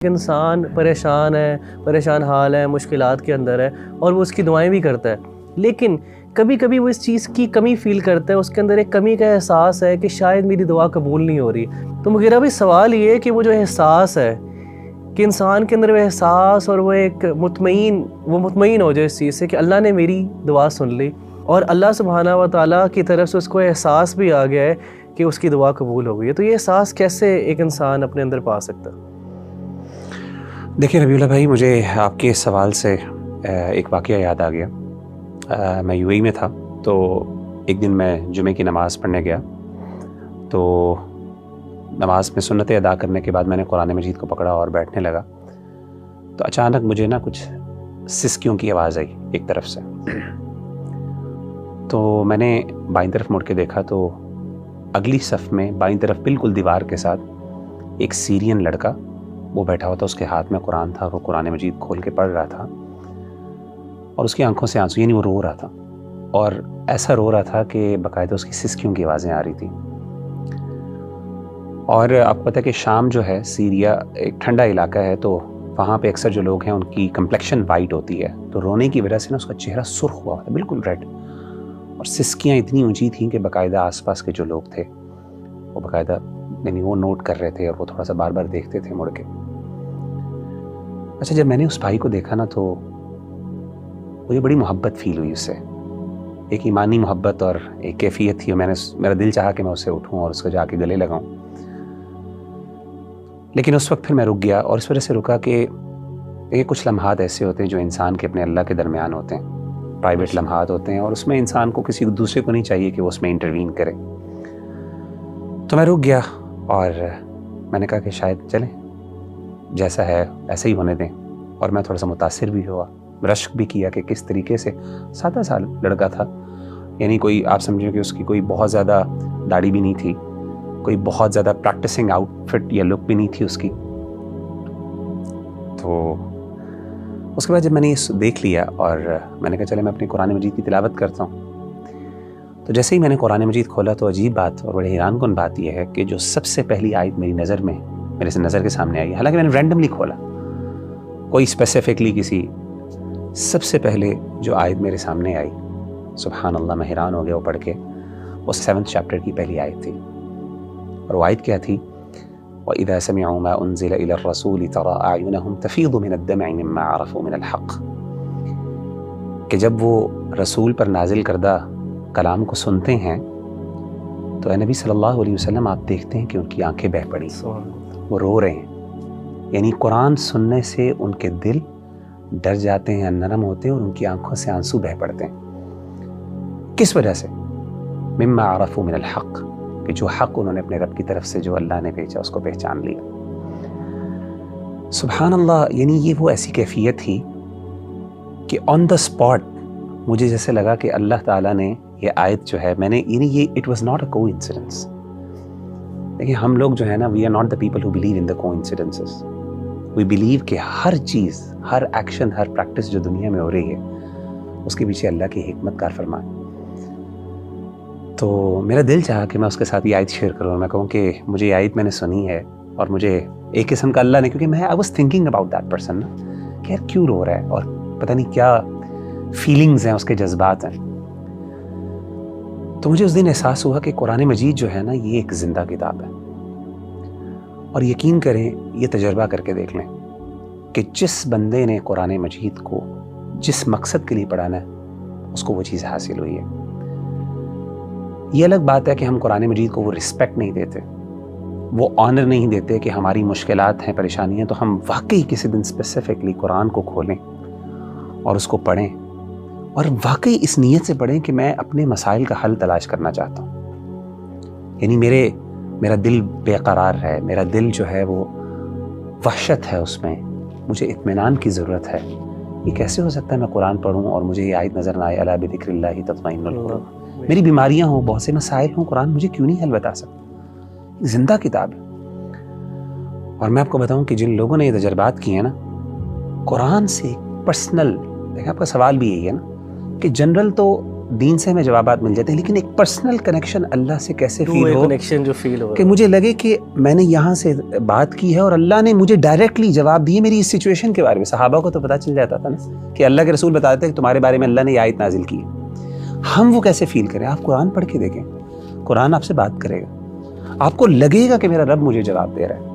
انسان پریشان حال ہے، مشکلات کے اندر ہے اور وہ اس کی دعائیں بھی کرتا ہے، لیکن کبھی کبھی وہ اس چیز کی کمی فیل کرتا ہے، اس کے اندر ایک کمی کا احساس ہے کہ شاید میری دعا قبول نہیں ہو رہی۔ تو میرا بھی سوال یہ ہے کہ وہ جو احساس ہے کہ انسان کے اندر وہ احساس اور وہ ایک مطمئن ہو جائے اس چیز سے کہ اللہ نے میری دعا سن لی اور اللہ سبحانہ و تعالیٰ کی طرف سے اس کو احساس بھی آ گیا ہے کہ اس کی دعا قبول ہو گئی ہے۔ تو یہ احساس کیسے ایک انسان اپنے اندر پا سکتا ہے؟ دیکھیں ربیع اللہ بھائی، مجھے آپ کے سوال سے ایک واقعہ یاد آ گیا۔ میں UAE میں تھا، تو ایک دن میں جمعے کی نماز پڑھنے گیا، تو نماز میں سنتیں ادا کرنے کے بعد میں نے قرآن مجید کو پکڑا اور بیٹھنے لگا، تو اچانک مجھے کچھ سسکیوں کی آواز آئی ایک طرف سے۔ تو میں نے بائیں طرف مڑ کے دیکھا تو اگلی صف میں بائیں طرف بالکل دیوار کے ساتھ ایک سیرین لڑکا وہ بیٹھا ہوا تھا، اس کے ہاتھ میں قرآن تھا، وہ قرآن مجید کھول کے پڑھ رہا تھا اور اس کی آنکھوں سے آنسو، وہ رو رہا تھا، اور ایسا رو رہا تھا کہ باقاعدہ اس کی سسکیوں کی آوازیں آ رہی تھیں۔ اور آپ کو پتہ ہے کہ شام جو ہے، سیریا ایک ٹھنڈا علاقہ ہے، تو وہاں پہ اکثر جو لوگ ہیں ان کی کمپلیکشن وائٹ ہوتی ہے، تو رونے کی وجہ سے اس کا چہرہ سرخ ہوا تھا، بالکل ریڈ، اور سسکیاں اتنی اونچی تھیں کہ باقاعدہ آس پاس کے جو لوگ تھے وہ باقاعدہ وہ نوٹ کر رہے تھے اور وہ تھوڑا سا بار بار دیکھتے تھے مڑ کے۔ اچھا، جب میں نے اس بھائی کو دیکھا تو مجھے بڑی محبت فیل ہوئی اس سے، ایک ایمانی محبت اور ایک کیفیت تھی، اور میرا دل چاہا کہ میں اس سے اٹھوں اور اس کو جا کے گلے لگاؤں، لیکن اس وقت پھر میں رک گیا، اور اس وجہ سے رکا کہ یہ کچھ لمحات ایسے ہوتے ہیں جو انسان کے اپنے اللہ کے درمیان ہوتے ہیں، پرائیویٹ لمحات ہوتے ہیں، اور اس میں انسان کو کسی دوسرے کو نہیں چاہیے کہ وہ اس میں انٹروین کرے۔ تو میں رک گیا اور میں نے کہا کہ شاید چلیں، جیسا ہے ایسا ہی ہونے دیں، اور میں تھوڑا سا متاثر بھی ہوا، رشک بھی کیا کہ کس طریقے سے سادہ سا لڑکا تھا، کوئی آپ سمجھیں کہ اس کی کوئی بہت زیادہ داڑھی بھی نہیں تھی، کوئی بہت زیادہ پریکٹسنگ آؤٹ فٹ یا لک بھی نہیں تھی اس کی۔ تو اس کے بعد جب میں نے یہ دیکھ لیا اور میں نے کہا چلے میں اپنی قرآن مجید کی تلاوت کرتا ہوں، تو جیسے ہی میں نے قرآن مجید کھولا تو عجیب بات اور بڑے حیران کن بات یہ ہے کہ جو سب سے پہلی آیت میری نظر کے سامنے آئی، حالانکہ میں نے رینڈملی کھولا، کوئی اسپیسیفکلی سب سے پہلے جو آیت میرے سامنے آئی، سبحان اللہ، میں حیران ہو گیا وہ پڑھ کے، وہ 7 چیپٹر کی پہلی آیت تھی، اور وہ آیت کیا تھی؟ وَإِذَا سَمِعُوا مَا أُنزِلَ إِلَى الرَّسُولِ تَرَىٰ أَعْيُنَهُمْ تَفِيضُ مِنَ الدَّمْعِ مِمَّا عَرَفُوا مِنَ الْحَقِّ، کہ جب وہ رسول پر نازل کردہ کلام کو سنتے ہیں تو اے نبی صلی اللہ علیہ وسلم، آپ دیکھتے ہیں کہ ان کی آنکھیں بہہ پڑی، وہ رو رہے ہیں، قرآن سننے سے ان کے دل ڈر جاتے ہیں، نرم ہوتے ہیں، اور ان کی آنکھوں سے آنسو بہہ پڑتے ہیں۔ کس وجہ سے؟ مما عرفوا من الحق، کہ جو حق انہوں نے اپنے رب کی طرف سے جو اللہ نے بھیجا اس کو پہچان لیا۔ سبحان اللہ، یہ وہ ایسی کیفیت تھی کہ آن دا اسپاٹ مجھے جیسے لگا کہ اللہ تعالیٰ نے یہ آیت جو ہے، اٹ واز ناٹ اے کو انسیڈنس۔ دیکھیں، ہم لوگ جو ہے we are not the people who believe in the coincidences, we believe کہ ہر چیز، ہر ایکشن، ہر پریکٹس جو دنیا میں ہو رہی ہے اس کے پیچھے اللہ کی حکمت کار فرمان۔ تو میرا دل چاہا کہ میں اس کے ساتھ یہ آیت شیئر کروں، میں کہوں کہ مجھے یہ آیت میں نے سنی ہے، اور مجھے ایک قسم کا اللہ نے، کیونکہ میں I was thinking about that person, کہ یار کیوں رو رہا ہے، اور پتہ نہیں کیا فیلنگز ہیں، اس کے جذبات ہیں۔ تو مجھے اس دن احساس ہوا کہ قرآن مجید جو ہے یہ ایک زندہ کتاب ہے، اور یقین کریں، یہ تجربہ کر کے دیکھ لیں کہ جس بندے نے قرآن مجید کو جس مقصد کے لیے پڑھانا ہے اس کو وہ چیز حاصل ہوئی ہے۔ یہ الگ بات ہے کہ ہم قرآن مجید کو وہ رسپیکٹ نہیں دیتے، وہ آنر نہیں دیتے کہ ہماری مشکلات ہیں، پریشانیاں، تو ہم واقعی کسی دن اسپیسیفکلی قرآن کو کھولیں اور اس کو پڑھیں، اور واقعی اس نیت سے پڑھیں کہ میں اپنے مسائل کا حل تلاش کرنا چاہتا ہوں۔ میرا دل بے قرار ہے، میرا دل جو ہے وہ وحشت ہے، اس میں مجھے اطمینان کی ضرورت ہے۔ یہ کیسے ہو سکتا ہے میں قرآن پڑھوں اور مجھے یہ آیت نظر نہ آئے، الا بذکر اللہ تطمئن القلوب، میری بیماریاں ہوں، بہت سے مسائل ہوں، قرآن مجھے کیوں نہیں حل بتا سکتا؟ زندہ کتاب ہے۔ اور میں آپ کو بتاؤں کہ جن لوگوں نے یہ تجربات کیے ہیں قرآن سے پرسنل، دیکھیں آپ کا سوال بھی یہی ہے کہ جنرل تو دین سے ہمیں جوابات مل جاتے ہیں، لیکن ایک پرسنل کنیکشن اللہ سے کیسے فیل ہو، کنیکشن جو فیل ہو کہ مجھے لگے کہ میں نے یہاں سے بات کی ہے اور اللہ نے مجھے ڈائریکٹلی جواب دیے میری اس سچویشن کے بارے میں۔ صحابہ کو تو پتہ چل جاتا تھا نا کہ اللہ کے رسول بتاتے ہیں کہ تمہارے بارے میں اللہ نے یہ آیت نازل کی ہے، ہم وہ کیسے فیل کریں؟ آپ قرآن پڑھ کے دیکھیں، قرآن آپ سے بات کرے گا، آپ کو لگے گا کہ میرا رب مجھے جواب دے رہا ہے۔